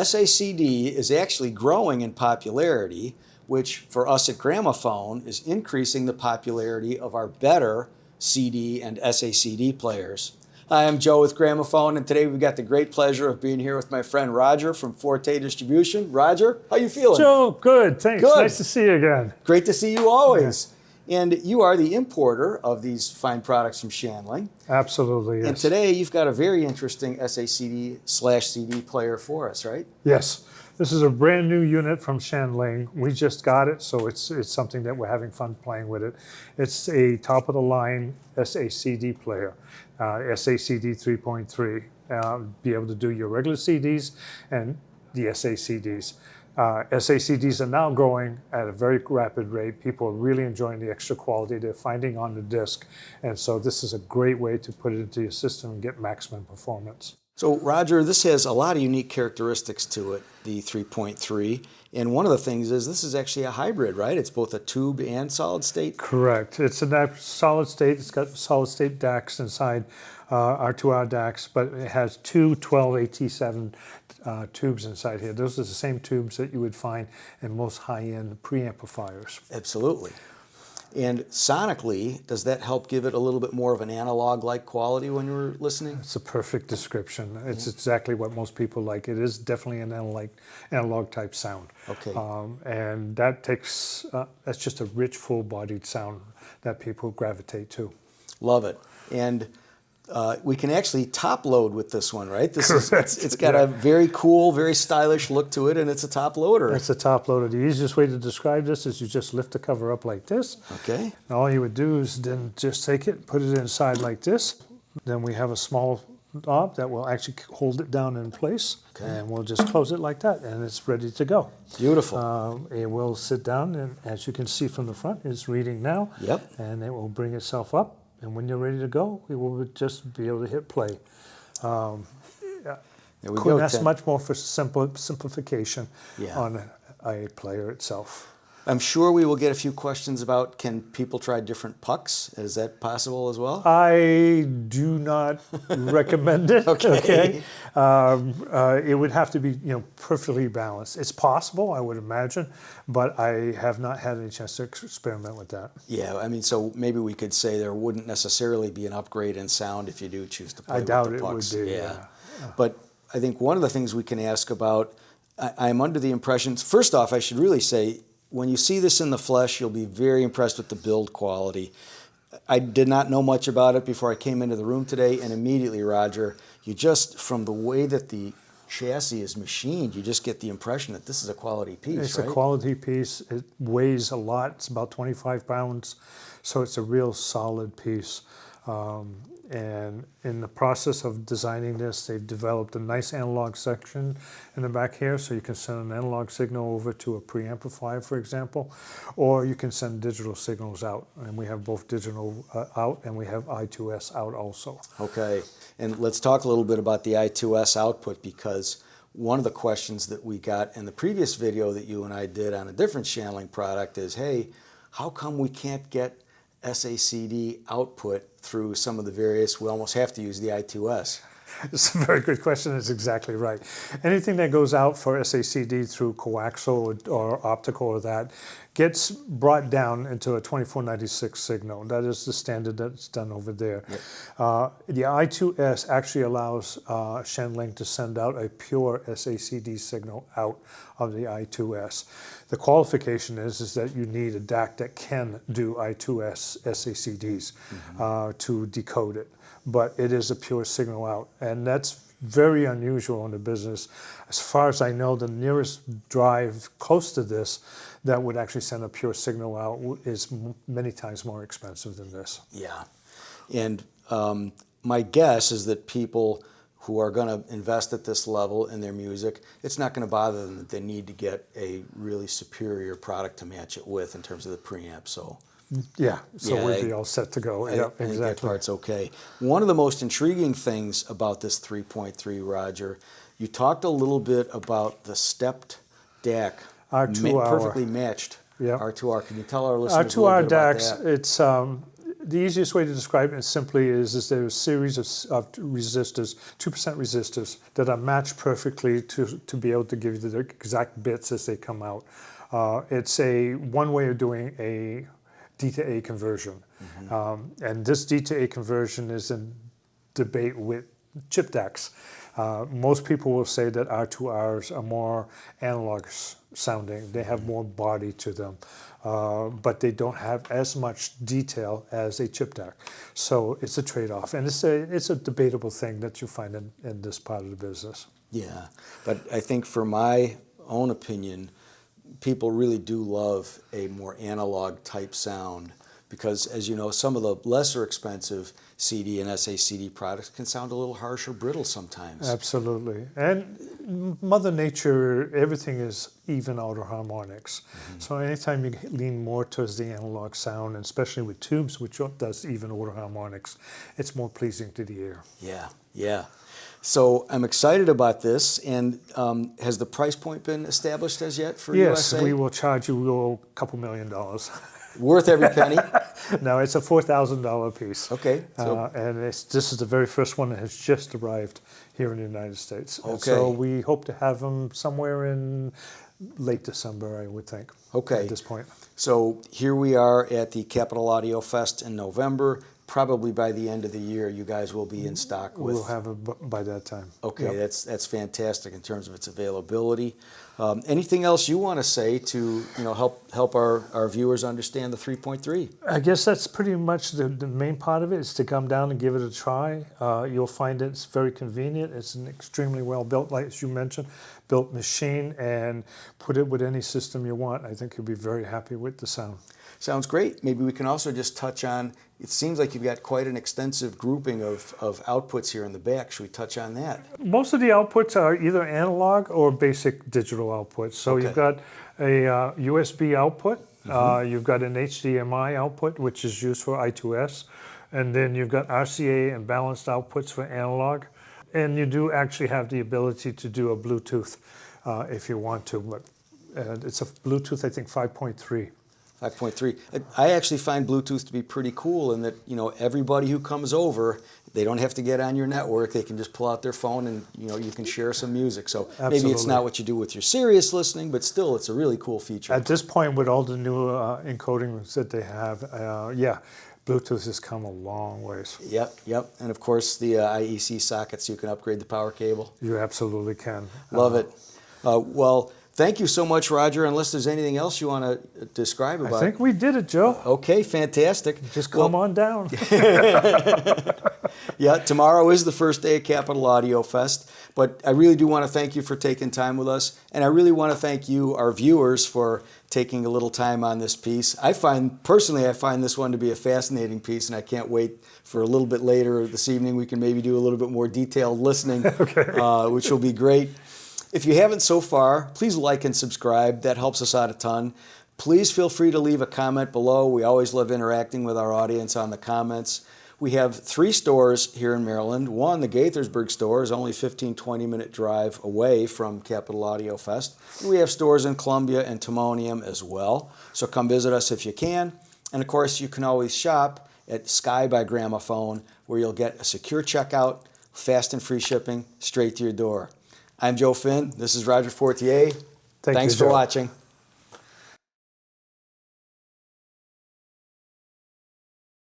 SACD is actually growing in popularity, which for us at Gramophone is increasing the popularity of our better CD and SACD players. Hi, I'm Joe with Gramophone, and today we've got the great pleasure of being here with my friend Roger from Forte Distribution. Roger, how you feeling? Joe, good, thanks. Good. Nice to see you again. Great to see you always. Yeah. And you are the importer of these fine products from Shanling. Absolutely, yes. And today you've got a very interesting SACD/CD player for us, right? Yes. This is a brand new unit from Shanling. We just got it, so it's something that we're having fun playing with it. It's a top-of-the-line SACD player, SACD3.3. Be able to do your regular CDs and the SACDs. SACDs are now growing at a very rapid rate. People are really enjoying the extra quality they're finding on the disc. And so this is a great way to put it into your system and get maximum performance. So Roger, this has a lot of unique characteristics to it, the 3.3. And one of the things is this is actually a hybrid, right? It's both a tube and solid state? Correct. It's a solid state. It's got solid state DACs inside, R2R DACs, but it has two 12AT7 tubes inside here. Those are the same tubes that you would find in most high-end preamplifiers. Absolutely. And sonically, does that help give it a little bit more of an analog-like quality when you're listening? It's a perfect description. It's exactly what most people like. It is definitely an analog type sound. Okay. And that takes, that's just a rich, full-bodied sound that people gravitate to. Love it. And we can actually top load with this one, right? It's got a very cool, very stylish look to it, and it's a top loader. It's a top loader. The easiest way to describe this is you just lift the cover up like this. Okay. And all you would do is then just take it, put it inside like this. Then we have a small knob that will actually hold it down in place. Okay. And we'll just close it like that, and it's ready to go. Beautiful. It will sit down, and as you can see from the front, it's reading now. Yep. And it will bring itself up. And when you're ready to go, we will just be able to hit play. Couldn't ask much more for simplification on a player itself. I'm sure we will get a few questions about, can people try different pucks? Is that possible as well? I do not recommend it. Okay. It would have to be, perfectly balanced. It's possible, I would imagine, but I have not had any chance to experiment with that. Yeah, I mean, so maybe we could say there wouldn't necessarily be an upgrade in sound if you do choose to play with the pucks. I doubt it would be. Yeah. But I think one of the things we can ask about, I'm under the impression, first off, I should really say, when you see this in the flesh, you'll be very impressed with the build quality. I did not know much about it before I came into the room today, and immediately, Roger, you just, from the way that the chassis is machined, you just get the impression that this is a quality piece, It's right? a quality piece. It weighs a lot. It's about 25 pounds, so it's a real solid piece. And in the process of designing this, they've developed a nice analog section in the back here, so you can send an analog signal over to a preamplifier, for example, or you can send digital signals out. And we have both digital out, and we have I2S out also. Okay, and let's talk a little bit about the I2S output, because one of the questions that we got in the previous video that you and I did on a different Shanling product is, hey, how come we can't get SACD output through some of the various, we almost have to use the I2S? It's a very good question. It's exactly right. Anything that goes out for SACD through coaxial or optical or that gets brought down into a 2496 signal. That is the standard that's done over there. Yep. The I2S actually allows Shanling to send out a pure SACD signal out of the I2S. The qualification is that you need a DAC that can do I2S SACDs to decode it. But it is a pure signal out, and that's very unusual in the business. As far as I know, the nearest drive close to this that would actually send a pure signal out is many times more expensive than this. Yeah, and my guess is that people who are going to invest at this level in their music, it's not going to bother them that they need to get a really superior product to match it with in terms of the preamp. So. Yeah, so we'd be all set to go. I think that part's okay. One of the most intriguing things about this 3.3, Roger, you talked a little bit about the stepped DAC, R2R. perfectly matched Yep. R2R. Can you tell our listeners a little R2R bit about DACs, that? The easiest way to describe it simply is there a series of resistors, 2% resistors, that are matched perfectly to be able to give you the exact bits as they come out. It's one way of doing a D to A conversion. And this D to A conversion is in debate with chip DACs. Most people will say that R2Rs are more analog sounding. They have more body to them, but they don't have as much detail as a chip DAC. So it's a trade-off, and it's a debatable thing that you find in this part of the business. Yeah, but I think for my own opinion, people really do love a more analog type sound because, as you know, some of the lesser expensive CD and SACD products can sound a little harsh or brittle sometimes. Absolutely. And Mother Nature, everything is even outer harmonics. So anytime you lean more towards the analog sound, and especially with tubes, which does even outer harmonics, it's more pleasing to the ear. Yeah, yeah. So I'm excited about this. And has the price point been established as yet for USA? Yes, we will charge you a couple $1 million. Worth every penny? No, it's a $4,000 piece. Okay. And this is the very first one that has just arrived here in the United States. Okay. And so we hope to have them somewhere in late December, I would think. Okay. At this point. So here we are at the Capitol Audio Fest in November. Probably by the end of the year, you guys will be in stock with. We'll have it by that time. Okay, Yep. that's fantastic in terms of its availability. Anything else you want to say to help our viewers understand the 3.3? I guess that's pretty much the main part of it, is to come down and give it a try. You'll find it's very convenient. It's an extremely well built, like as you mentioned, built machine, and put it with any system you want. I think you'll be very happy with the sound. Sounds great. Maybe we can also just touch on, it seems like you've got quite an extensive grouping of outputs here in the back. Should we touch on that? Most of the outputs are either analog or basic digital outputs. So Okay. you've got a USB output, you've got an HDMI output, which is used for I2S, and then you've got RCA and balanced outputs for analog. And you do actually have the ability to do a Bluetooth if you want to, but it's a Bluetooth, I think, 5.3. 5.3. I actually find Bluetooth to be pretty cool in that, everybody who comes over, they don't have to get on your network. They can just pull out their phone and, you can share some music. So maybe it's Absolutely. not what you do with your serious listening, but still it's a really cool feature. At this point, with all the new encodings that they have, Bluetooth has come a long ways. Yep. And of course the IEC sockets, you can upgrade the power cable. You absolutely can. Love it. Well, thank you so much, Roger. Unless there's anything else you want to describe about I think we did it, Joe. Okay, fantastic. Just come on down. Yeah, tomorrow is the first day of Capitol Audio Fest, but I really do want to thank you for taking time with us, and I really want to thank you, our viewers, for taking a little time on this piece. Personally, I find this one to be a fascinating piece, and I can't wait for a little bit later this evening. We can maybe do a little bit more detailed listening, which will be great. If you haven't so far, please like and subscribe. That helps us out a ton. Please feel free to leave a comment below. We always love interacting with our audience on the comments. We have 3 stores here in Maryland. One, the Gaithersburg store, is only 15-20 minute drive away from Capitol Audio Fest. And we have stores in Columbia and Timonium as well. So come visit us if you can. And of course, you can always shop at Sky by Gramophone, where you'll get a secure checkout, fast and free shipping straight to your door. I'm Joe Finn. This is Roger Fortier. Thanks for watching.